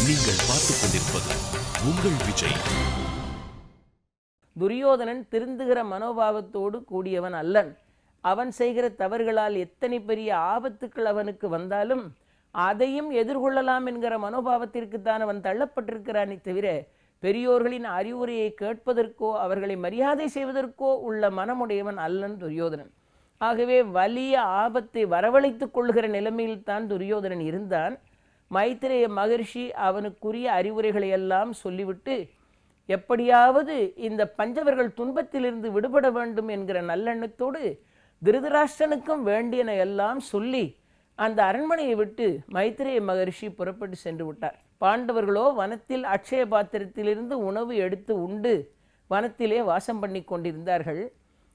நீங்கள் பார்த்துக் கொண்டிருப்பது உங்கள் விஜய். துரியோதனன் திருந்துகிற மனோபாவத்தோடு கூடியவன் அல்லன். அவன் செய்கிற தவறுகளால் எத்தனை பெரிய ஆபத்துக்கள் அவனுக்கு வந்தாலும் அதையும் எதிர்கொள்ளலாம் என்கிற மனோபாவத்திற்குத்தான் அவன் தள்ளப்பட்டிருக்கிறானே தவிர பெரியோர்களின் அறிவுரையை கேட்பதற்கோ அவர்களை மரியாதை செய்வதற்கோ உள்ள மனமுடையவன் அல்லன் துரியோதனன். ஆகவே வலிய ஆபத்தை வரவழைத்துக் கொள்கிற நிலைமையில்தான் துரியோதனன் இருந்தான். மைத்திரேய மகர்ஷி அவனுக்குரிய அறிவுரைகளை எல்லாம் சொல்லிவிட்டு எப்படியாவது இந்த பஞ்சவர்கள் துன்பத்திலிருந்து விடுபட வேண்டும் என்கிற நல்லெண்ணத்தோடு திருதராஷ்டிரனுக்கும் வேண்டியன எல்லாம் சொல்லி அந்த அரண்மனையை விட்டு மைத்திரேய மகர்ஷி புறப்பட்டு சென்று விட்டார். பாண்டவர்களோ வனத்தில் அட்சய பாத்திரத்திலிருந்து உணவு எடுத்து உண்டு வனத்திலே வாசம் பண்ணி கொண்டிருந்தார்கள்.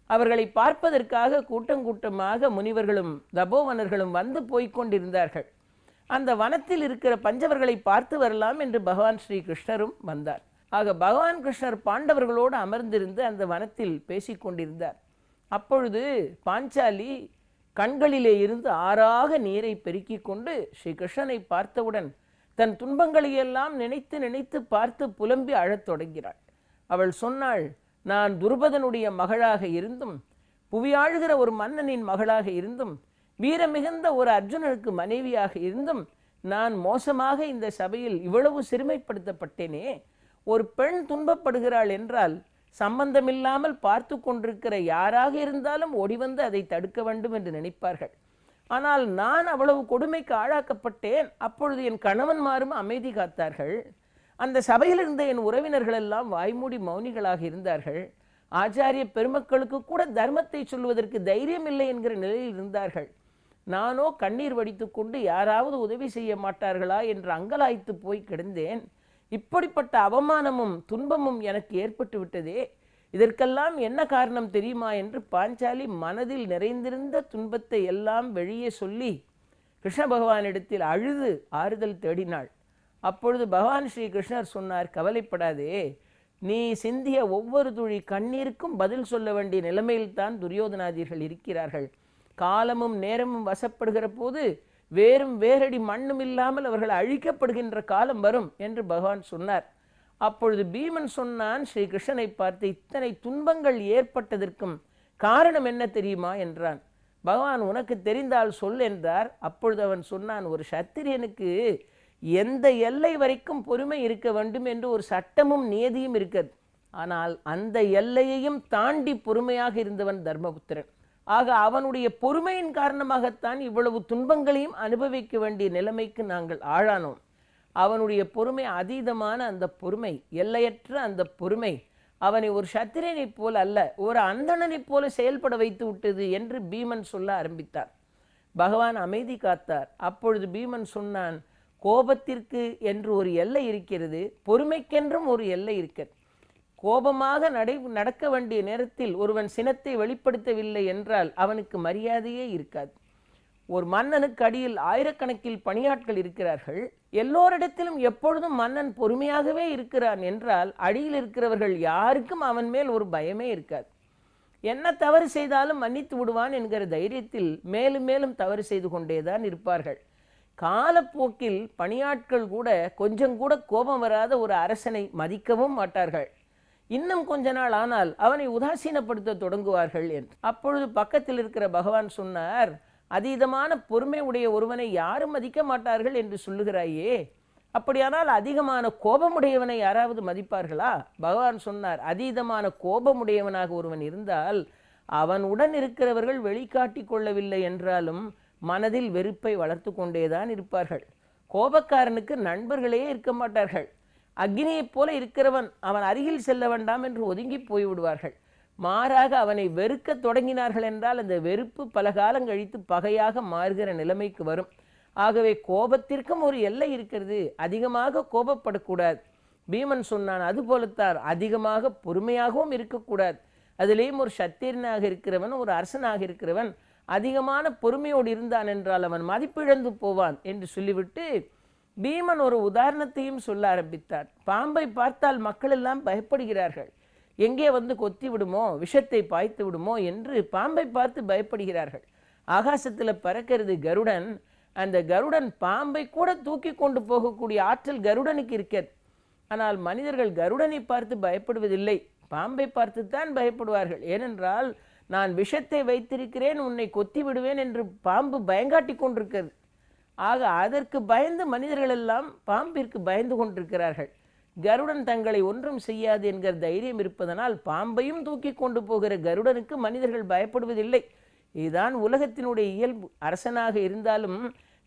அவர்களை பார்ப்பதற்காக கூட்டமாக முனிவர்களும் தபோவனர்களும் வந்து போய்கொண்டிருந்தார்கள். அந்த வனத்தில் இருக்கிற பஞ்சவர்களை பார்த்து வரலாம் என்று பகவான் ஸ்ரீ கிருஷ்ணரும் வந்தார். ஆக பகவான் கிருஷ்ணர் பாண்டவர்களோடு அமர்ந்திருந்து அந்த வனத்தில் பேசிக்கொண்டிருந்தார். அப்பொழுது பாஞ்சாலி கண்களிலே இருந்து ஆறாக நீரை பெருக்கி கொண்டு ஸ்ரீ கிருஷ்ணனை பார்த்தவுடன் தன் துன்பங்களையெல்லாம் நினைத்து நினைத்து பார்த்து புலம்பி அழத் தொடங்கினாள். அவள் சொன்னாள், நான் துருபதனுடைய மகளாக இருந்தும் புவியாழுகிற ஒரு மன்னனின் மகளாக இருந்தும் வீரமிகுந்த ஒரு அர்ஜுனனுக்கு மனைவியாக இருந்தும் நான் மோசமாக இந்த சபையில் இவ்வளவு சிறுமைப்படுத்தப்பட்டேனே. ஒரு பெண் துன்பப்படுகிறாள் என்றால் சம்பந்தமில்லாமல் பார்த்து கொண்டிருக்கிற யாராக இருந்தாலும் ஓடிவந்து அதை தடுக்க வேண்டும் என்று நினைப்பார்கள். ஆனால் நான் அவ்வளவு கொடுமைக்கு ஆளாக்கப்பட்டேன். அப்பொழுது என் கணவன்மாரும் அமைதி காத்தார்கள். அந்த சபையில் இருந்த என் உறவினர்கள் எல்லாம் வாய்மூடி மௌனிகளாக இருந்தார்கள். ஆச்சாரிய பெருமக்களுக்கு கூட தர்மத்தை சொல்வதற்கு தைரியம் இல்லை என்கிற நிலையில் இருந்தார்கள். நானோ கண்ணீர் வடித்து கொண்டு யாராவது உதவி செய்ய மாட்டார்களா என்று அங்கலாய்த்து போய் கிடந்தேன். இப்படிப்பட்ட அவமானமும் துன்பமும் எனக்கு ஏற்பட்டு விட்டதே, இதற்கெல்லாம் என்ன காரணம் தெரியுமா என்று பாஞ்சாலி மனதில் நிறைந்திருந்த துன்பத்தை எல்லாம் வெளியே சொல்லி கிருஷ்ண பகவானிடத்தில் அழுது ஆறுதல் தேடினாள். அப்பொழுது பகவான் ஸ்ரீ கிருஷ்ணர் சொன்னார், கவலைப்படாதே, நீ சிந்திய ஒவ்வொரு துளி கண்ணீருக்கும் பதில் சொல்ல வேண்டிய நிலைமையில்தான் துரியோதனாதியர்கள் இருக்கிறார்கள். காலமும் நேரமும் வசப்படுகிற போது வேறும் வேரடி மண்ணும் இல்லாமல் அவர்கள் அழிக்கப்படுகின்ற காலம் வரும் என்று பகவான் சொன்னார். அப்பொழுது பீமன் சொன்னான் ஸ்ரீ கிருஷ்ணனை பார்த்து, இத்தனை துன்பங்கள் ஏற்பட்டதற்கும் காரணம் என்ன தெரியுமா என்றான். பகவான் உனக்கு தெரிந்தால் சொல் என்றார். அப்பொழுது அவன் சொன்னான், ஒரு சத்திரியனுக்கு எந்த எல்லை வரைக்கும் பொறுமை இருக்க வேண்டும் என்று ஒரு சட்டமும் நியதியும் இருக்கிறது. ஆனால் அந்த எல்லையையும் தாண்டி பொறுமையாக இருந்தவன் தர்மபுத்திரன். ஆக அவனுடைய பொறுமையின் காரணமாகத்தான் இவ்வளவு துன்பங்களையும் அனுபவிக்க வேண்டிய நிலைமைக்கு நாங்கள் ஆளானோம். அவனுடைய பொறுமை அதீதமான அந்த பொறுமை, எல்லையற்ற அந்த பொறுமை அவனை ஒரு சத்திரியனைப் போல அல்ல, ஒரு அந்தணனைப் போல செயல்பட வைத்து விட்டது என்று பீமன் சொல்ல ஆரம்பித்தார். பகவான் அமைதி காத்தார். அப்பொழுது பீமன் சொன்னான், கோபத்திற்கு என்று ஒரு எல்லை இருக்கிறது, பொறுமைக்கென்றும் ஒரு எல்லை இருக்கிறது. கோபமாக நடக்க வேண்டிய நேரத்தில் ஒருவன் சினத்தை வெளிப்படுத்தவில்லை என்றால் அவனுக்கு மரியாதையே இருக்காது. ஒரு மன்னனுக்கு அடியில் ஆயிரக்கணக்கில் பணியாட்கள் இருக்கிறார்கள். எல்லோரிடத்திலும் எப்பொழுதும் மன்னன் பொறுமையாகவே இருக்கிறான் என்றால் அடியில் இருக்கிறவர்கள் யாருக்கும் அவன் மேல் ஒரு பயமே இருக்காது. என்ன தவறு செய்தாலும் மன்னித்து விடுவான் என்கிற தைரியத்தில் மேலும் மேலும் தவறு செய்து கொண்டேதான் இருப்பார்கள். காலப்போக்கில் பணியாட்கள் கூட கொஞ்சம் கூட கோபம் வராத ஒரு அரசனை மதிக்கவும் மாட்டார்கள். இன்னும் கொஞ்ச நாள் ஆனால் அவனை உதாசீனப்படுத்த தொடங்குவார்கள் என்று. அப்பொழுது பக்கத்தில் இருக்கிற பகவான் சொன்னார், அதீதமான பொறுமை உடைய ஒருவனை யாரும் மதிக்க மாட்டார்கள் என்று சொல்லுகிறாயே, அப்படியானால் அதிகமான கோபமுடையவனை யாராவது மதிப்பார்களா? பகவான் சொன்னார், அதீதமான கோபமுடையவனாக ஒருவன் இருந்தால் அவனுடன் இருக்கிறவர்கள் வெளிக்காட்டி கொள்ளவில்லை என்றாலும் மனதில் வெறுப்பை வளர்த்து கொண்டேதான் இருப்பார்கள். கோபக்காரனுக்கு நண்பர்களே இருக்க மாட்டார்கள். அக்னியைப் போல இருக்கிறவன் அவன் அருகில் செல்ல வேண்டாம் என்று ஒதுங்கி போய்விடுவார்கள். மாறாக அவனை வெறுக்க தொடங்கினார்கள் என்றால் அந்த வெறுப்பு பல காலம் கழித்து பகையாக மாறுகிற நிலைமைக்கு வரும். ஆகவே கோபத்திற்கும் ஒரு எல்லை இருக்கிறது, அதிகமாக கோபப்படக்கூடாது. பீமன் சொன்னான், அதுபோலத்தான் அதிகமாக பொறுமையாகவும் இருக்கக்கூடாது. அதிலேயும் ஒரு சத்திரியனாக இருக்கிறவன், ஒரு அரசனாக இருக்கிறவன் அதிகமான பொறுமையோடு இருந்தான் என்றால் அவன் மதிப்பிழந்து போவான் என்று சொல்லிவிட்டு பீமன் ஒரு உதாரணத்தையும் சொல்ல ஆரம்பித்தார். பாம்பை பார்த்தால் மக்கள் எல்லாம் பயப்படுகிறார்கள். எங்கே வந்து கொத்தி விடுமோ, விஷத்தை பாய்த்து விடுமோ என்று பாம்பை பார்த்து பயப்படுகிறார்கள். ஆகாசத்தில் பறக்கிறது கருடன். அந்த கருடன் பாம்பை கூட தூக்கி கொண்டு போகக்கூடிய ஆற்றல் கருடனுக்கு இருக்கிறது. ஆனால் மனிதர்கள் கருடனை பார்த்து பயப்படுவதில்லை, பாம்பை பார்த்துத்தான் பயப்படுவார்கள். ஏனென்றால் நான் விஷத்தை வைத்திருக்கிறேன், உன்னை கொத்தி விடுவேன் என்று பாம்பு பயங்காட்டி கொண்டிருக்கிறது. ஆக அதற்கு பயந்து மனிதர்கள் எல்லாம் பாம்பிற்கு பயந்து கொண்டிருக்கிறார்கள். கருடன் தங்களை ஒன்றும் செய்யாது என்கிற தைரியம் இருப்பதனால் பாம்பையும் தூக்கி கொண்டு போகிற கருடனுக்கு மனிதர்கள் பயப்படுவதில்லை. இதுதான் உலகத்தினுடைய இயல்பு. அரசனாக இருந்தாலும்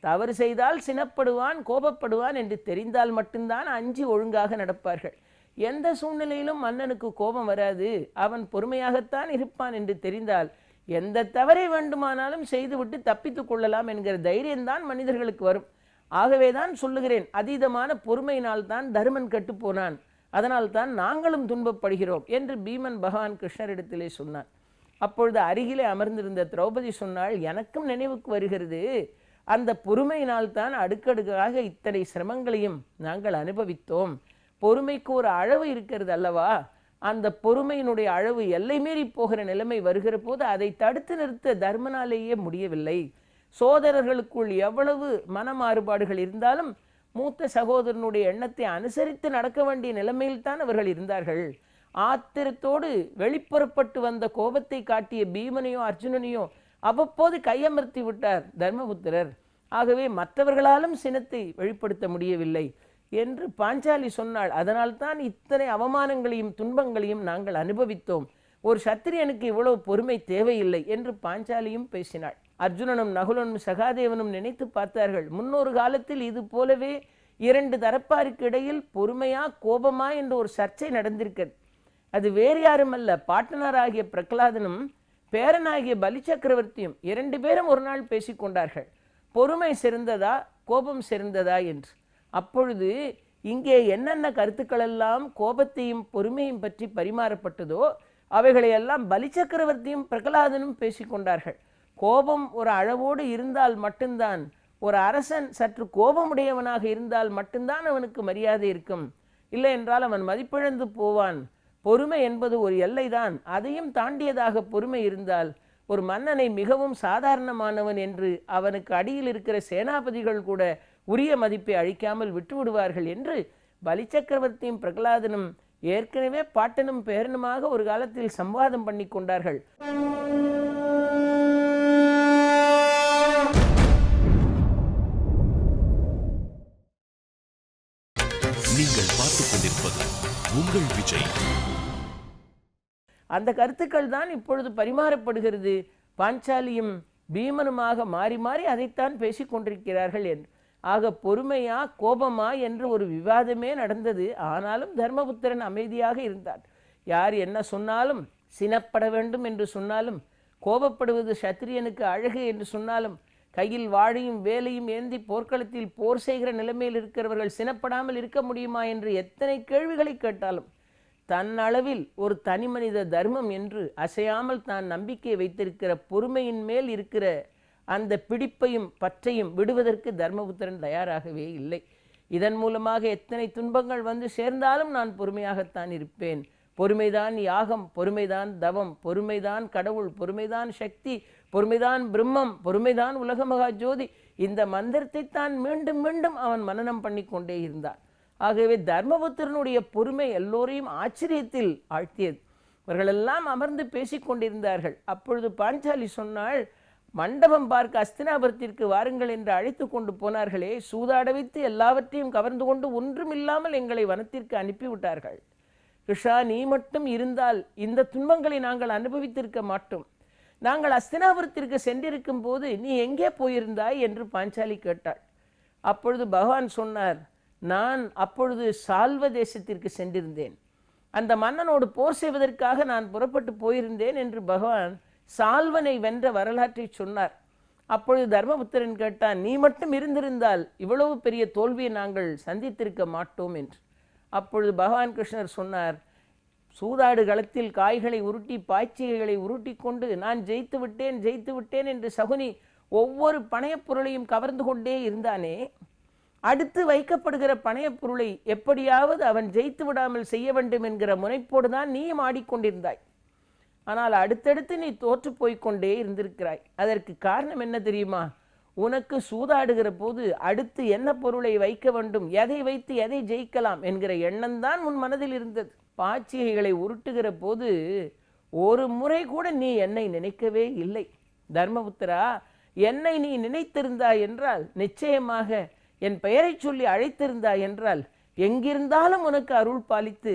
தவறு செய்தால் சினப்படுவான், கோபப்படுவான் என்று தெரிந்தால் மட்டும்தான் அஞ்சி ஒழுங்காக நடப்பார்கள். எந்த சூழ்நிலையிலும் மன்னனுக்கு கோபம் வராது, அவன் பொறுமையாகத்தான் இருப்பான் என்று தெரிந்தால் எந்த தவறை வேண்டுமானாலும் செய்துவிட்டு தப்பித்து கொள்ளலாம் என்கிற தைரியம்தான் மனிதர்களுக்கு வரும். ஆகவே தான் சொல்லுகிறேன், அதீதமான பொறுமையினால் தான் தருமன் கட்டுப்போனான், அதனால் தான் நாங்களும் துன்பப்படுகிறோம் என்று பீமன் பகவான் கிருஷ்ணரிடத்திலே சொன்னான். அப்பொழுது அருகிலே அமர்ந்திருந்த திரௌபதி சொன்னாள், எனக்கும் நினைவுக்கு வருகிறது, அந்த பொறுமையினால் தான் அடுக்கடுக்காக இத்தனை சிரமங்களையும் நாங்கள் அனுபவித்தோம். பொறுமைக்கு ஒரு அளவு இருக்கிறது அல்லவா? அந்த பொறுமையினுடைய அளவு எல்லை மீறி போகிற நிலைமை வருகிற போது அதை தடுத்து நிறுத்த தர்மனாலேயே முடியவில்லை. சோதரர்களுக்குள் எவ்வளவு மன மாறுபாடுகள் இருந்தாலும் மூத்த சகோதரனுடைய எண்ணத்தை அனுசரித்து நடக்க வேண்டிய நிலைமையில்தான் அவர்கள் இருந்தார்கள். ஆத்திரத்தோடு வெளிப்புறப்பட்டு வந்த கோபத்தை காட்டிய பீமனையோ அர்ஜுனனையோ அவ்வப்போது கையமர்த்தி விட்டார் தர்மபுத்திரர். ஆகவே மற்றவர்களாலும் சினத்தை வெளிப்படுத்த முடியவில்லை என்று பாஞ்சாலி சொன்னாள். அதனால்தான் இத்தனை அவமானங்களையும் துன்பங்களையும் நாங்கள் அனுபவித்தோம். ஒரு சத்திரியனுக்கு இவ்வளவு பொறுமை தேவையில்லை என்று பாஞ்சாலியும் பேசினாள். அர்ஜுனனும் நகுலனும் சகாதேவனும் நினைத்து பார்த்தார்கள், முன்னொரு காலத்தில் இது போலவே இரண்டு தரப்பாருக்கு இடையில் பொறுமையா கோபமா என்ற ஒரு சர்ச்சை நடந்திருக்கிறது. அது வேறு யாரும் அல்ல, பாட்டனாராகிய பிரகலாதனும் பேரனாகிய பலி சக்கரவர்த்தியும் இரண்டு பேரும் ஒரு நாள் பேசிக்கொண்டார்கள், பொறுமை சிறந்ததா கோபம் சிறந்ததா என்று. அப்பொழுது இங்கே என்னென்ன கருத்துக்களெல்லாம் கோபத்தையும் பொறுமையும் பற்றி பரிமாறப்பட்டதோ அவைகளையெல்லாம் பலி சக்கரவர்த்தியும் பிரகலாதனும் பேசிக்கொண்டார்கள். கோபம் ஒரு அளவோடு இருந்தால் மட்டும்தான், ஒரு அரசன் சற்று கோபமுடையவனாக இருந்தால் மட்டும்தான் அவனுக்கு மரியாதை இருக்கும், இல்லை என்றால் அவன் மதிப்பிழந்து போவான். பொறுமை என்பது ஒரு எல்லைதான், அதையும் தாண்டியதாக பொறுமை இருந்தால் ஒரு மன்னனை மிகவும் சாதாரணமானவன் என்று அவனுக்கு அடியில் இருக்கிற சேனாபதிகள் கூட உரிய மதிப்பை அளிக்காமல் விட்டுவிடுவார்கள் என்று பலி சக்கரவர்த்தியும் பிரகலாதனும் ஏற்கனவே பாட்டனும் பேரனுமாக ஒரு காலத்தில் சம்வாதம் பண்ணி கொண்டார்கள். நீங்கள் பார்த்துக் கொண்டிருப்பது உங்கள் விஜய். அந்த கருத்துக்கள் தான் இப்பொழுது பரிமாறப்படுகிறது. பாஞ்சாலியும் பீமனுமாக மாறி மாறி அதைத்தான் பேசிக்கொண்டிருக்கிறார்கள் என்று. ஆக பொறுமையா கோபமா என்று ஒரு விவாதமே நடந்தது. ஆனாலும் தர்மபுத்திரன் அமைதியாக இருந்தார். யார் என்ன சொன்னாலும், சினப்பட வேண்டும் என்று சொன்னாலும், கோபப்படுவது சத்திரியனுக்கு அழகு என்று சொன்னாலும், கையில் வாழையும் வேலையும் ஏந்தி போர்க்களத்தில் போர் செய்கிற நிலைமையில் இருக்கிறவர்கள் சினப்படாமல் இருக்க முடியுமா என்று எத்தனை கேள்விகளை கேட்டாலும் தன்னளவில் ஒரு தனி மனித தர்மம் என்று அசையாமல் தான் நம்பிக்கை வைத்திருக்கிற பொறுமையின் மேல் இருக்கிற அந்த பிடிப்பையும் பற்றையும் விடுவதற்கு தர்மபுத்திரன் தயாராகவே இல்லை. இதன் மூலமாக எத்தனை துன்பங்கள் வந்து சேர்ந்தாலும் நான் பொறுமையாகத்தான் இருப்பேன். பொறுமைதான் யாகம், பொறுமைதான் தவம், பொறுமைதான் கடவுள், பொறுமைதான் சக்தி, பொறுமைதான் பிரம்மம், பொறுமைதான் உலகமகா ஜோதி. இந்த மந்திரத்தை தான் மீண்டும் மீண்டும் அவன் மனனம் பண்ணி கொண்டே இருந்தான். ஆகவே தர்மபுத்திரனுடைய பொறுமை எல்லோரையும் ஆச்சரியத்தில் ஆழ்த்தியது. இவர்களெல்லாம் அமர்ந்து பேசிக்கொண்டிருந்தார்கள். அப்பொழுது பாஞ்சாலி சொன்னாள், மண்டபம் பார்க்க அஸ்தினாபுரத்திற்கு வாருங்கள் என்று அழைத்து கொண்டு போனார்களே, சூதாட வைத்து எல்லாவற்றையும் கவர்ந்து கொண்டு ஒன்றுமில்லாமல் எங்களை வனத்திற்கு அனுப்பிவிட்டார்கள். கிருஷ்ணா, நீ மட்டும் இருந்தால் இந்த துன்பங்களை நாங்கள் அனுபவித்திருக்க மாட்டோம். நாங்கள் அஸ்தினாபுரத்திற்கு சென்றிருக்கும் போது நீ எங்கே போயிருந்தாய் என்று பாஞ்சாலி கேட்டாள். அப்பொழுது பகவான் சொன்னார், நான் அப்பொழுது சால்வ தேசத்திற்கு சென்றிருந்தேன், அந்த மன்னனோடு போர் செய்வதற்காக நான் புறப்பட்டு போயிருந்தேன் என்று பகவான் சால்வனை வென்ற வரலாற்றை சொன்னார். அப்பொழுது தர்மபுத்திரன் கேட்டான், நீ மட்டும் இருந்திருந்தால் இவ்வளவு பெரிய தோல்வியை நாங்கள் சந்தித்திருக்க மாட்டோம் என்று. அப்பொழுது பகவான் கிருஷ்ணர் சொன்னார், சூதாடு களத்தில் காய்களை உருட்டி பாய்ச்சிகளை உருட்டி கொண்டு நான் ஜெயித்து விட்டேன் என்று சகுனி ஒவ்வொரு பணையப் பொருளையும் கவர்ந்து கொண்டே இருந்தானே, அடுத்து வைக்கப்படுகிற பணையப் பொருளை எப்படியாவது அவன் ஜெயித்து விடாமல் செய்ய வேண்டும் என்கிற முனைப்போடு தான் நீயும் ஆடிக்கொண்டிருந்தாய். ஆனால் அடுத்தடுத்து நீ தோற்று போய்கொண்டே இருந்திருக்கிறாய். அதற்கு காரணம் என்ன தெரியுமா? உனக்கு சூதாடுகிற போது அடுத்து என்ன பொருளை வைக்க வேண்டும், எதை வைத்து எதை ஜெயிக்கலாம் என்கிற எண்ணம் தான் உன் மனதில் இருந்தது. பாச்சிகைகளை உருட்டுகிற போது ஒரு முறை கூட நீ என்னை நினைக்கவே இல்லை. தர்மபுத்திரா, என்னை நீ நினைத்திருந்தாய் என்றால், நிச்சயமாக என் பெயரை சொல்லி அழைத்திருந்தாய் என்றால், எங்கிருந்தாலும் உனக்கு அருள் பாலித்து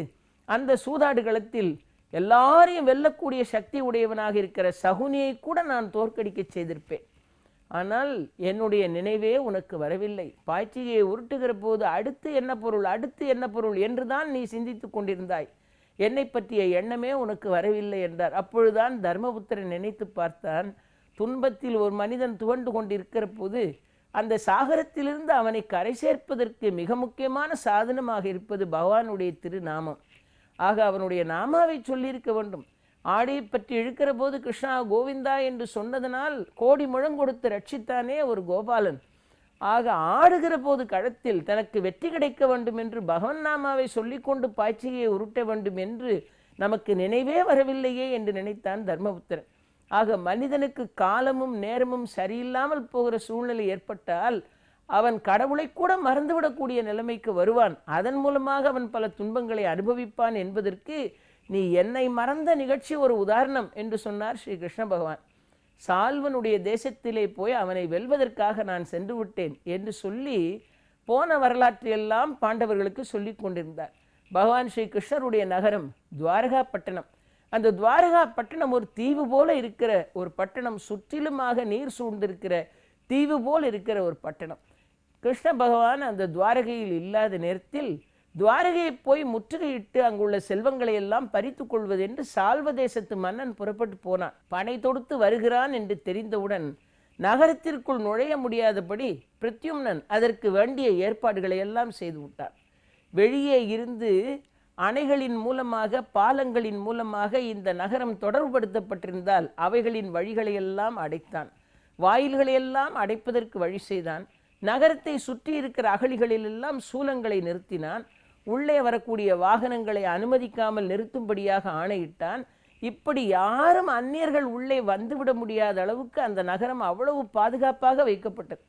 அந்த சூதாடுகளத்தில் எல்லாரையும் வெல்லக்கூடிய சக்தி உடையவனாக இருக்கிற சகுனியை கூட நான் தோற்கடிக்க செய்திருப்பேன். ஆனால் என்னுடைய நினைவே உனக்கு வரவில்லை. பாய்ச்சியை உருட்டுகிற போது அடுத்து என்ன பொருள், அடுத்து என்ன பொருள் என்றுதான் நீ சிந்தித்து கொண்டிருந்தாய். என்னை பற்றிய எண்ணமே உனக்கு வரவில்லை என்றார். அப்பொழுதுதான் தர்மபுத்திரன் நினைத்து பார்த்தான், துன்பத்தில் ஒரு மனிதன் துவண்டு கொண்டிருக்கிற போது அந்த சாகரத்திலிருந்து அவனை கரை சேர்ப்பதற்கு மிக முக்கியமான சாதனமாக இருப்பது பகவானுடைய திருநாமம். ஆக அவனுடைய நாமாவை சொல்லியிருக்க வேண்டும். ஆடையை பற்றி இழுக்கிற போது கிருஷ்ணா கோவிந்தா என்று சொன்னதனால் கோடி முழங்கொடுத்து ரட்சித்தானே ஒரு கோபாலன். ஆக ஆடுகிற போது களத்தில் தனக்கு வெற்றி கிடைக்க வேண்டும் என்று பகவன் நாமாவை சொல்லிக்கொண்டு பாய்ச்சியை உருட்ட வேண்டும் என்று நமக்கு நினைவே வரவில்லையே என்று நினைத்தான் தர்மபுத்திரன். ஆக மனிதனுக்கு காலமும் நேரமும் சரியில்லாமல் போகிற சூழ்நிலை ஏற்பட்டால் அவன் கடவுளை கூட மறந்துவிடக்கூடிய நிலைமைக்கு வருவான். அதன் மூலமாக அவன் பல துன்பங்களை அனுபவிப்பான் என்பதற்கு நீ என்னை மறந்த நிகழ்ச்சி ஒரு உதாரணம் என்று சொன்னார் ஸ்ரீ கிருஷ்ண பகவான். சால்வனுடைய தேசத்திலே போய் அவனை வெல்வதற்காக நான் சென்று விட்டேன் என்று சொல்லி போன வரலாற்றையெல்லாம் பாண்டவர்களுக்கு சொல்லி கொண்டிருந்தார். பகவான் ஸ்ரீ கிருஷ்ணருடைய நகரம் துவாரகா பட்டணம். அந்த துவாரகா பட்டணம் ஒரு தீவு போல இருக்கிற ஒரு பட்டணம், சுற்றிலுமாக நீர் சூழ்ந்திருக்கிற தீவு போல் இருக்கிற ஒரு பட்டணம். கிருஷ்ண பகவான் அந்த துவாரகையில் இல்லாத நேரத்தில் துவாரகையை போய் முற்றுகையிட்டு அங்குள்ள செல்வங்களை எல்லாம் பறித்து கொள்வது என்று சால்வ தேசத்து மன்னன் புறப்பட்டு போனான். படை தொடுத்து வருகிறான் என்று தெரிந்தவுடன் நகரத்திற்குள் நுழைய முடியாதபடி பிரத்யும்னன் அதற்கு வேண்டிய ஏற்பாடுகளை எல்லாம் செய்து விட்டார். வெளியே இருந்து அணைகளின் மூலமாக, பாலங்களின் மூலமாக இந்த நகரம் தொடர்புபடுத்தப்பட்டிருந்தால் அவைகளின் வழிகளையெல்லாம் அடைத்தான். வாயில்களையெல்லாம் அடைப்பதற்கு வழி செய்தான். நகரத்தை சுற்றி இருக்கிற அகழிகளிலெல்லாம் சூலங்களை நிறுத்தினான். உள்ளே வரக்கூடிய வாகனங்களை அனுமதிக்காமல் நிறுத்தும்படியாக ஆணையிட்டான். இப்படி யாரும் அந்நியர்கள் உள்ளே வந்துவிட முடியாத அளவுக்கு அந்த நகரம் அவ்வளவு பாதுகாப்பாக வைக்கப்பட்டது.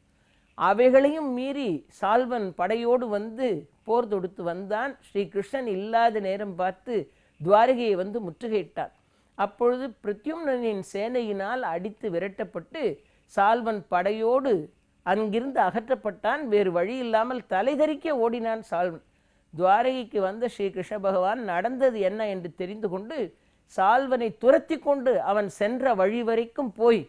அவைகளையும் மீறி சால்வன் படையோடு வந்து போர் தொடுத்து வந்தான். ஸ்ரீ கிருஷ்ணன் இல்லாத நேரம் பார்த்து துவாரகையை வந்து முற்றுகையிட்டான். அப்பொழுது பிரத்யும்னனின் சேனையினால் அடித்து விரட்டப்பட்டு சால்வன் படையோடு அங்கிருந்து அகற்றப்பட்டான். வேறு வழி இல்லாமல் தலைதறிக்க ஓடினான் சால்வன். துவாரகைக்கு வந்த ஸ்ரீ கிருஷ்ண பகவான் நடந்தது என்ன என்று தெரிந்து கொண்டு சால்வனை துரத்தி கொண்டு அவன் சென்ற வழி வரைக்கும் போய்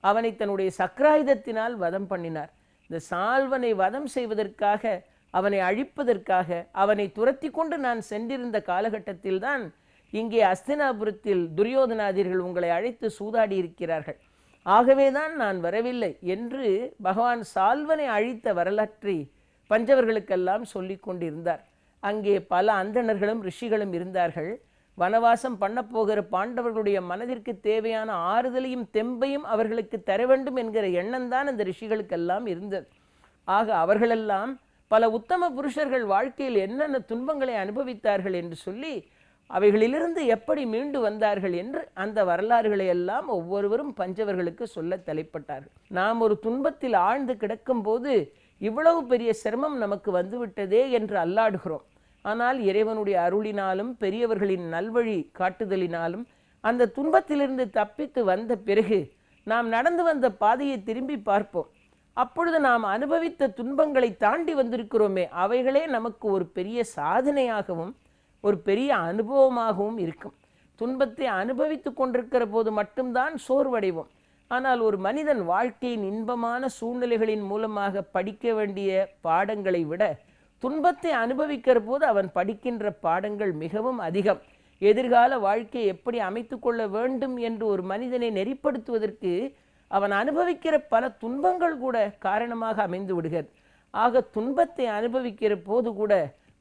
அவனை தன்னுடைய சக்கராயுதத்தினால் வதம் பண்ணினார். இந்த சால்வனை வதம் செய்வதற்காக, அவனை அழிப்பதற்காக அவனை துரத்தி கொண்டு நான் சென்றிருந்த காலகட்டத்தில்தான் இங்கே அஸ்தினாபுரத்தில் துரியோதனாதிர்கள் உங்களை அழைத்து சூதாடி இருக்கிறார்கள். ஆகவேதான் நான் வரவில்லை என்று பகவான் சால்வனை அழித்த வரலாற்றை பஞ்சவர்களுக்கெல்லாம் சொல்லி கொண்டிருந்தார். அங்கே பல அந்தணர்களும் ரிஷிகளும் இருந்தார்கள். வனவாசம் பண்ணப்போகிற பாண்டவர்களுடைய மனதிற்கு தேவையான ஆறுதலையும் தெம்பையும் அவர்களுக்கு தர வேண்டும் என்கிற எண்ணம் தான் அந்த ரிஷிகளுக்கெல்லாம் இருந்தது. ஆக அவர்களெல்லாம் பல உத்தம புருஷர்கள் வாழ்க்கையில் என்னென்ன துன்பங்களை அனுபவித்தார்கள் என்று சொல்லி அவைகளிலிருந்து எப்படி மீண்டு வந்தார்கள் என்று அந்த வரலாறுகளை எல்லாம் ஒவ்வொருவரும் பஞ்சவர்களுக்கு சொல்ல தலைப்பட்டார்கள். நாம் ஒரு துன்பத்தில் ஆழ்ந்து கிடக்கும் போது இவ்வளவு பெரிய சிரமம் நமக்கு வந்துவிட்டதே என்று அல்லாடுகிறோம். ஆனால் இறைவனுடைய அருளினாலும் பெரியவர்களின் நல்வழி காட்டுதலினாலும் அந்த துன்பத்திலிருந்து தப்பித்து வந்த பிறகு நாம் நடந்து வந்த பாதையை திரும்பி பார்ப்போம். அப்பொழுது நாம் அனுபவித்த துன்பங்களை தாண்டி வந்திருக்கிறோமே, அவைகளே நமக்கு ஒரு பெரிய சாதனையாகவும் ஒரு பெரிய அனுபவமாகவும் இருக்கும். துன்பத்தை அனுபவித்து கொண்டிருக்கிற போது மட்டும்தான் சோர்வடைவோம். ஆனால் ஒரு மனிதன் வாழ்க்கையின் இன்பமான சூழ்நிலைகளின் மூலமாக படிக்க வேண்டிய பாடங்களை விட துன்பத்தை அனுபவிக்கிற போது அவன் படிக்கின்ற பாடங்கள் மிகவும் அதிகம். எதிர்கால வாழ்க்கையை எப்படி அமைத்து கொள்ள வேண்டும் என்று ஒரு மனிதனை நெறிப்படுத்துவதற்கு அவன் அனுபவிக்கிற பல துன்பங்கள் கூட காரணமாக அமைந்து விடுகிறது. ஆக துன்பத்தை அனுபவிக்கிற போது கூட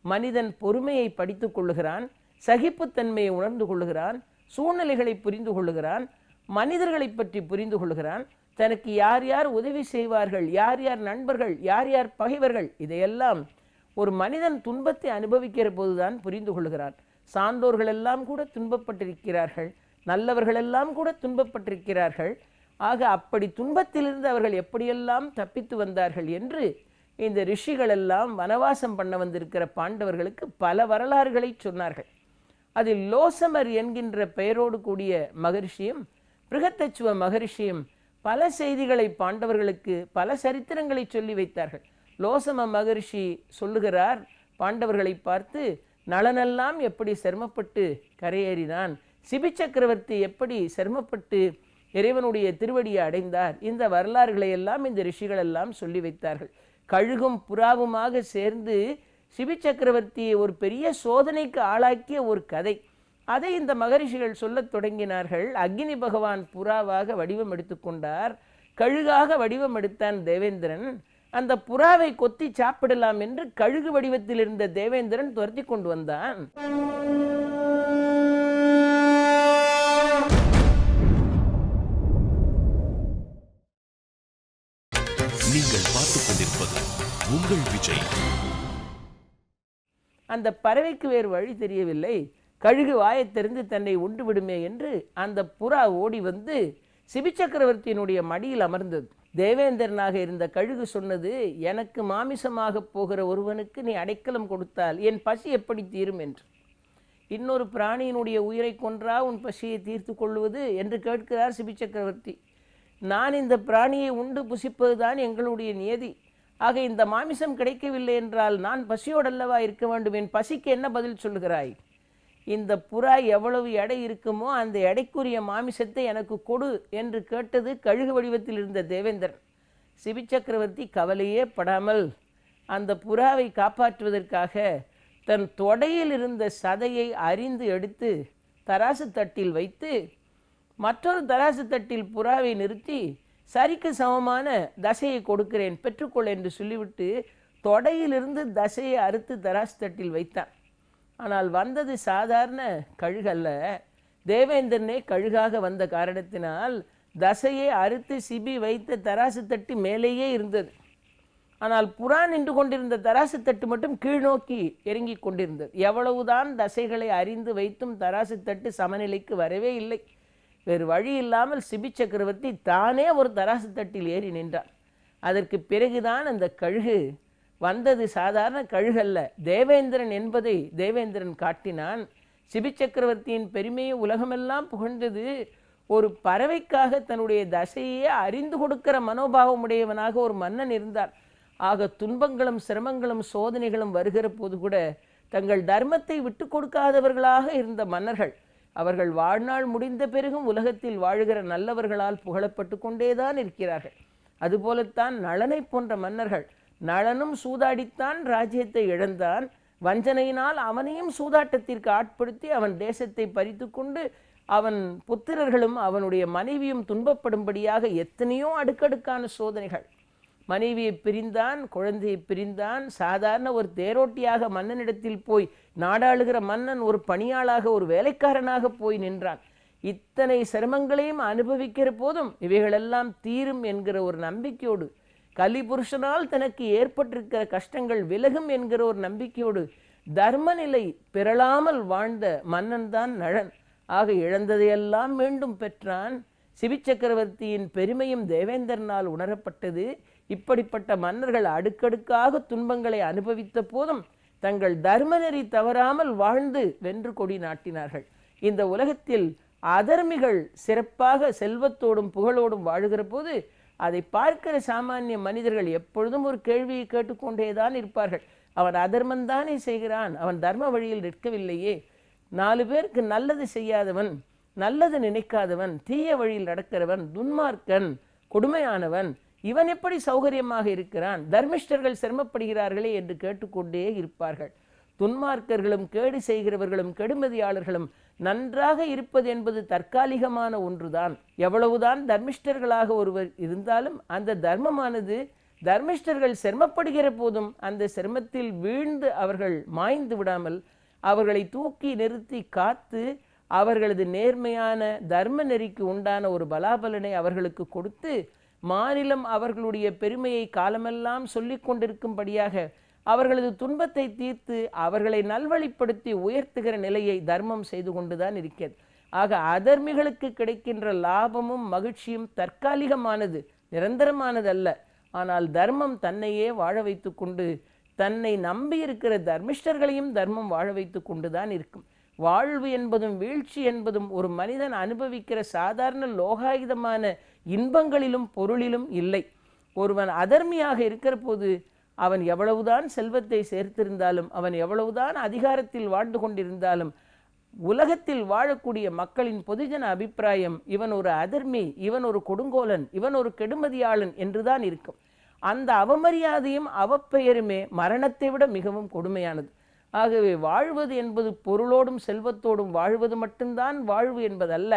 மனிதன் பொறுமையை படித்து கொள்ளுகிறான், சகிப்புத்தன்மையை உணர்ந்து கொள்ளுகிறான், சூழ்நிலைகளை புரிந்து கொள்ளுகிறான், மனிதர்களை பற்றி புரிந்து கொள்ளுகிறான், தனக்கு யார் யார் உதவி செய்வார்கள், யார் யார் நண்பர்கள், யார் யார் பகைவர்கள், இதையெல்லாம் ஒரு மனிதன் துன்பத்தை அனுபவிக்கிற போதுதான் புரிந்து கொள்ளுகிறான். சான்றோர்கள் எல்லாம் கூட துன்பப்பட்டிருக்கிறார்கள், நல்லவர்கள் எல்லாம் கூட துன்பப்பட்டிருக்கிறார்கள். ஆக அப்படி துன்பத்திலிருந்து அவர்கள் எப்படியெல்லாம் தப்பித்து வந்தார்கள் என்று இந்த ரிஷிகளெல்லாம் வனவாசம் பண்ண வந்திருக்கிற பாண்டவர்களுக்கு பல வரலாறுகளை சொன்னார்கள். அதில் லோசமர் என்கின்ற பெயரோடு கூடிய மகரிஷியும் பிருகத்தச்சுவ மகரிஷியும் பல செய்திகளை பாண்டவர்களுக்கு பல சரித்திரங்களை சொல்லி வைத்தார்கள். லோசம மகரிஷி சொல்லுகிறார் பாண்டவர்களை பார்த்து, நளனெல்லாம் எப்படி சிரமப்பட்டு கரையேறினான், சிபி சக்கரவர்த்தி எப்படி சிரமப்பட்டு இறைவனுடைய திருவடியை அடைந்தார், இந்த வரலாறுகளை எல்லாம் இந்த ரிஷிகளெல்லாம் சொல்லி வைத்தார்கள். கழுகும் புறாவுமாக சேர்ந்து சிபி சக்கரவர்த்தியை ஒரு பெரிய சோதனைக்கு ஆளாக்கிய ஒரு கதை, அதை இந்த மகரிஷிகள் சொல்லத் தொடங்கினார்கள். அக்னி பகவான் புறாவாக வடிவம் எடுத்துக்கொண்டார், கழுகாக வடிவம் எடுத்தான் தேவேந்திரன். அந்த புறாவை கொத்தி சாப்பிடலாம் என்று கழுகு வடிவத்தில் இருந்த தேவேந்திரன் துரத்தி கொண்டு வந்தான். நீங்கள் பார்த்துக் கொண்டிருப்பது உங்கள் விஜய். அந்த பறவைக்கு வேறு வழி தெரியவில்லை, கழுகு வாயைத் திறந்து தன்னை உண்டு விடுமே என்று அந்த புறா ஓடி வந்து சிபி சக்கரவர்த்தியினுடைய மடியில் அமர்ந்தது. தேவேந்திரனாக இருந்த கழுகு சொன்னது, எனக்கு மாமிசமாக போகிற ஒருவனுக்கு நீ அடைக்கலம் கொடுத்தால் என் பசி எப்படி தீரும் என்று. இன்னொரு பிராணியினுடைய உயிரை கொன்றா உன் பசியை தீர்த்து கொள்வது என்று கேட்கிறார் சிபி சக்கரவர்த்தி. நான் இந்த பிராணியை உண்டு புசிப்பதுதான் எங்களுடைய நியதி. ஆக இந்த மாமிசம் கிடைக்கவில்லை என்றால் நான் பசியோடல்லவா இருக்க வேண்டும், என் பசிக்கு என்ன பதில் சொல்லுகிறாய்? இந்த புறா எவ்வளவு எடை இருக்குமோ அந்த எடைக்குரிய மாமிசத்தை எனக்கு கொடு என்று கேட்டது கழுகு வடிவத்தில் இருந்த தேவேந்திரன். சிபி சக்கரவர்த்தி கவலையே படாமல் அந்த புறாவை காப்பாற்றுவதற்காக தன் தொடையில் இருந்த சதையை அரிந்து எடுத்து தராசு தட்டில் வைத்து மற்றொரு தராசு தட்டில் புறாவை நிறுத்தி சரிக்கு சமமான தசையை கொடுக்கிறேன் பெற்றுக்கொள் என்று சொல்லிவிட்டு தொடையிலிருந்து தசையை அறுத்து தராசு தட்டில் வைத்தான். ஆனால் வந்தது சாதாரண கழுகல்ல, தேவேந்திரனே கழுகாக வந்த காரணத்தினால் தசையை அறுத்து சிபி வைத்த தராசு தட்டு மேலேயே இருந்தது. ஆனால் புறா நின்று கொண்டிருந்த தராசு தட்டு மட்டும் கீழ்நோக்கி இறங்கி கொண்டிருந்தது. எவ்வளவுதான் தசைகளை அறிந்து வைத்தும் தராசு தட்டு சமநிலைக்கு வரவே இல்லை. வேறு வழி இல்லாமல் சிபி சக்கரவர்த்தி தானே ஒரு தராசு தட்டில் ஏறி நின்றார். அதற்கு பிறகுதான் அந்த கழுகு வந்தது சாதாரண கழுகல்ல, தேவேந்திரன் என்பதை தேவேந்திரன் காட்டினான். சிபி சக்கரவர்த்தியின் பெருமையை உலகமெல்லாம் புகழ்ந்தது. ஒரு பறவைக்காக தன்னுடைய தசையே அறிந்து கொடுக்கிற மனோபாவமுடையவனாக ஒரு மன்னன் இருந்தார். ஆக துன்பங்களும் சிரமங்களும் சோதனைகளும் வருகிற போது கூட தங்கள் தர்மத்தை விட்டு கொடுக்காதவர்களாக இருந்த மன்னர்கள் அவர்கள் வாழ்நாள் முடிந்த பிறகும் உலகத்தில் வாழுகிற நல்லவர்களால் புகழப்பட்டு கொண்டேதான் இருக்கிறார்கள். அதுபோலத்தான் நளனை போன்ற மன்னர்கள், நளனும் சூதாடித்தான் ராஜ்யத்தை இழந்தான், வஞ்சனையினால் அவனையும் சூதாட்டத்திற்கு ஆட்படுத்தி அவன் தேசத்தை பறித்து கொண்டு அவன் புத்திரர்களும் அவனுடைய மனைவியும் துன்பப்படும்படியாக எத்தனையோ அடுக்கடுக்கான சோதனைகள். மனைவியை பிரிந்தான், குழந்தையை பிரிந்தான், சாதாரண ஒரு தேரோட்டியாக மன்னனிடத்தில் போய் நாடாளுகிற மன்னன் ஒரு பணியாளாக ஒரு வேலைக்காரனாக போய் நின்றான். இத்தனை சிரமங்களையும் அனுபவிக்கிற போதும் இவைகளெல்லாம் தீரும் என்கிற ஒரு நம்பிக்கையோடு, கலிபுருஷனால் தனக்கு ஏற்பட்டிருக்கிற கஷ்டங்கள் விலகும் என்கிற ஒரு நம்பிக்கையோடு தர்மநிலை பிறளாமல் வாழ்ந்த மன்னன் தான் நளன். ஆக இழந்ததையெல்லாம் மீண்டும் பெற்றான். சிபி சக்கரவர்த்தியின் பெருமையும் தேவேந்திரனால் உணரப்பட்டது. இப்படிப்பட்ட மன்னர்கள் அடுக்கடுக்காக துன்பங்களை அனுபவித்த போதும் தங்கள் தர்மநெறி தவறாமல் வாழ்ந்து வென்று கொடி நாட்டினார்கள். இந்த உலகத்தில் அதர்மிகள் சிறப்பாக செல்வத்தோடும் புகழோடும் வாழுகிற போது அதை பார்க்கிற சாமானிய மனிதர்கள் எப்பொழுதும் ஒரு கேள்வியை கேட்டுக்கொண்டேதான் இருப்பார்கள். அவன் அதர்மந்தானே செய்கிறான், அவன் தர்ம வழியில் நிற்கவில்லையே. 4 பேருக்கு நல்லது செய்யாதவன், நல்லது நினைக்காதவன், தீய வழியில் நடக்கிறவன், துன்மார்க்கன், கொடுமையானவன், இவன் எப்படி சௌகரியமாக இருக்கிறான், தர்மிஷ்டர்கள் சிரமப்படுகிறார்களே என்று கேட்டுக்கொண்டே இருப்பார்கள். துன்மார்க்கர்களும் கேடு செய்கிறவர்களும் கெடுமதியாளர்களும் நன்றாக இருப்பது என்பது தற்காலிகமான ஒன்றுதான். எவ்வளவுதான் தர்மிஷ்டர்களாக ஒருவர் இருந்தாலும் அந்த தர்மமானது தர்மிஷ்டர்கள் சிரமப்படுகிற போதும் அந்த சிரமத்தில் வீழ்ந்து அவர்கள் மாய்ந்து விடாமல் அவர்களை தூக்கி நிறுத்தி காத்து அவர்களது நேர்மையான தர்ம நெறிக்கு உண்டான ஒரு பலாபலனை அவர்களுக்கு கொடுத்து மாநிலம் அவர்களுடைய பெருமையை காலமெல்லாம் சொல்லி கொண்டிருக்கும்படியாக அவர்களது துன்பத்தை தீர்த்து அவர்களை நல்வழிப்படுத்தி உயர்த்துகிற நிலையை தர்மம் செய்து கொண்டுதான் இருக்கிறது. ஆக அதர்மிகளுக்கு கிடைக்கின்ற லாபமும் மகிழ்ச்சியும் தற்காலிகமானது, நிரந்தரமானது அல்ல. ஆனால் தர்மம் தன்னையே வாழ வைத்து கொண்டு, தன்னை நம்பி இருக்கிற தர்மிஷ்டர்களையும் தர்மம் வாழ வைத்து கொண்டுதான் இருக்கும். வாழ்வு என்பதும் வீழ்ச்சி என்பதும் ஒரு மனிதன் அனுபவிக்கிற சாதாரண லோகாயுதமான இன்பங்களிலும் பொருளிலும் இல்லை. ஒருவன் அதர்மியாக இருக்கிற போது அவன் எவ்வளவுதான் செல்வத்தை சேர்த்திருந்தாலும், அவன் எவ்வளவுதான் அதிகாரத்தில் வாழ்ந்து கொண்டிருந்தாலும், உலகத்தில் வாழக்கூடிய மக்களின் பொதுஜன அபிப்பிராயம் இவன் ஒரு அதர்மி, இவன் ஒரு கொடுங்கோலன், இவன் ஒரு கெடுமதியாளன் என்றுதான் இருக்கும். அந்த அவமரியாதையும் அவப்பெயருமே மரணத்தை விட மிகவும் கொடுமையானது. ஆகவே வாழ்வது என்பது பொருளோடும் செல்வத்தோடும் வாழ்வது மட்டும்தான் வாழ்வு என்பதல்ல.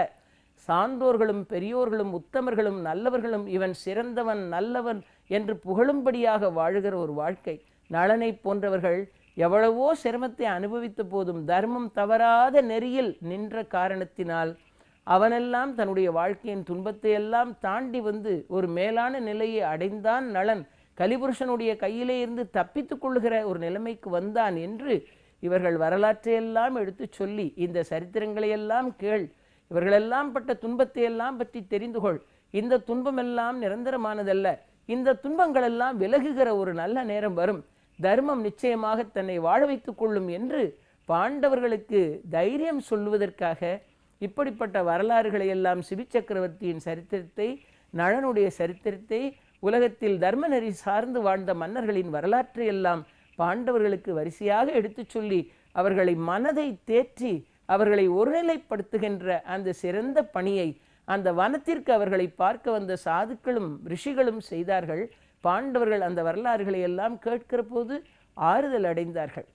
சான்றோர்களும் பெரியோர்களும் உத்தமர்களும் நல்லவர்களும் இவன் சிறந்தவன் நல்லவன் என்று புகழும்படியாக வாழுகிற ஒரு வாழ்க்கை. நளனை போன்றவர்கள் எவ்வளவோ சிரமத்தை அனுபவித்த போதும் தர்மம் தவறாத நெறியில் நின்ற காரணத்தினால் அவனெல்லாம் தன்னுடைய வாழ்க்கையின் துன்பத்தை எல்லாம் தாண்டி வந்து ஒரு மேலான நிலையை அடைந்தான். நளன் கலிபுருஷனுடைய கையிலே இருந்து தப்பித்து கொள்ளுகிற ஒரு நிலைமைக்கு வந்தான் என்று இவர்கள் வரலாற்றையெல்லாம் எடுத்து சொல்லி, இந்த சரித்திரங்களையெல்லாம் கேள், இவர்களெல்லாம் பட்ட துன்பத்தை எல்லாம் பற்றி தெரிந்து கொள், இந்த துன்பமெல்லாம் நிரந்தரமானதல்ல, இந்த துன்பங்களெல்லாம் விலகுகிற ஒரு நல்ல நேரம் வரும், தர்மம் நிச்சயமாக தன்னை வாழ வைத்து கொள்ளும் என்று பாண்டவர்களுக்கு தைரியம் சொல்லுவதற்காக இப்படிப்பட்ட வரலாறுகளை எல்லாம் சிபி சக்கரவர்த்தியின் சரித்திரத்தை, நளனுடைய சரித்திரத்தை, உலகத்தில் தர்மநெறி சார்ந்து வாழ்ந்த மன்னர்களின் வரலாற்றை எல்லாம் பாண்டவர்களுக்கு வரிசையாக எடுத்து சொல்லி அவர்களை மனதை தேற்றி அவர்களை ஒருநிலைப்படுத்துகின்ற அந்த சிறந்த பணியை அந்த வனத்திற்கு அவர்களை பார்க்க வந்த சாதுக்களும் ரிஷிகளும் செய்தார்கள். பாண்டவர்கள் அந்த வரலாறுகளை எல்லாம் கேட்கிற போது ஆறுதல் அடைந்தார்கள்.